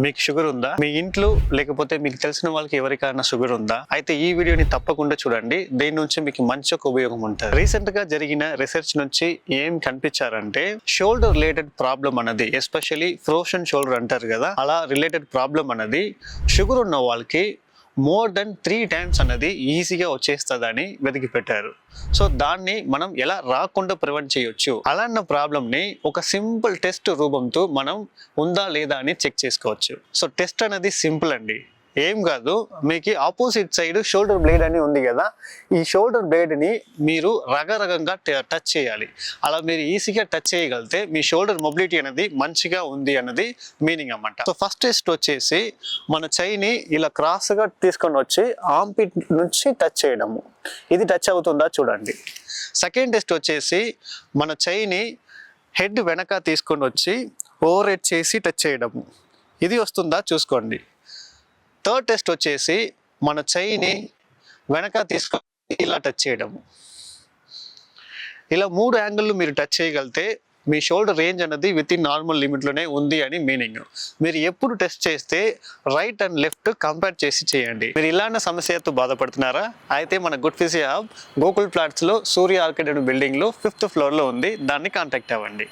మీకు షుగర్ ఉందా? మీ ఇంట్లో లేకపోతే మీకు తెలిసిన వాళ్ళకి ఎవరికైనా షుగర్ ఉందా? అయితే ఈ వీడియోని తప్పకుండా చూడండి. దీని నుంచి మీకు మంచి ఒక ఉపయోగం ఉంటుంది. రీసెంట్ గా జరిగిన రీసెర్చ్ నుంచి ఏం కనిపించారంటే షోల్డర్ రిలేటెడ్ ప్రాబ్లం అన్నది, ఎస్పెషల్లీ ఫ్రోజన్ షోల్డర్ అంటారు కదా, అలా రిలేటెడ్ ప్రాబ్లం అన్నది షుగర్ ఉన్న వాళ్ళకి మోర్ దెన్ 3 times అన్నది ఈజీగా వచ్చేస్తుందని వెతికి పెట్టారు. సో దాన్ని మనం ఎలా రాకుండా ప్రివెంట్ చేయొచ్చు, అలాన్న ప్రాబ్లమ్ని ఒక సింపుల్ టెస్ట్ రూపంతో మనం ఉందా లేదా అని చెక్ చేసుకోవచ్చు. సో టెస్ట్ అనేది సింపుల్ అండి, ఏం కాదు. మీకు ఆపోజిట్ సైడ్ షోల్డర్ బ్లేడ్ అని ఉంది కదా, ఈ షోల్డర్ బ్లేడ్ని మీరు రగరగంగా టచ్ చేయాలి. అలా మీరు ఈజీగా టచ్ చేయగలిగితే మీ షోల్డర్ మొబిలిటీ అనేది మంచిగా ఉంది అన్నది మీనింగ్ అన్నమాట. సో ఫస్ట్ టెస్ట్ వచ్చేసి మన చైని ఇలా క్రాస్గా తీసుకొని వచ్చి ఆర్మ్పిట్ నుంచి టచ్ చేయడము, ఇది టచ్ అవుతుందా చూడండి. సెకండ్ టెస్ట్ వచ్చేసి మన చైని హెడ్ వెనక తీసుకొని వచ్చి ఓవర్ హెడ్ చేసి టచ్ చేయడము, ఇది వస్తుందా చూసుకోండి. థర్డ్ టెస్ట్ వచ్చేసి మన చైని వెనక తీసుకొని ఇలా టచ్ చేయడము. ఇలా 3 యాంగిళ్ళు మీరు టచ్ చేయగలిగితే మీ షోల్డర్ రేంజ్ అనేది విత్ ఇన్ నార్మల్ లిమిట్లోనే ఉంది అని మీనింగ్. మీరు ఎప్పుడు టెస్ట్ చేస్తే రైట్ అండ్ లెఫ్ట్ కంపేర్ చేసి చేయండి. మీరు ఇలాంటి సమస్యతో బాధపడుతున్నారా? అయితే మన గుడ్ ఫిజియో హబ్ గోకుల్ ఫ్లాట్స్లో సూర్య ఆర్కిడ్ బిల్డింగ్లో 5th floorలో ఉంది, దాన్ని కాంటాక్ట్ అవ్వండి.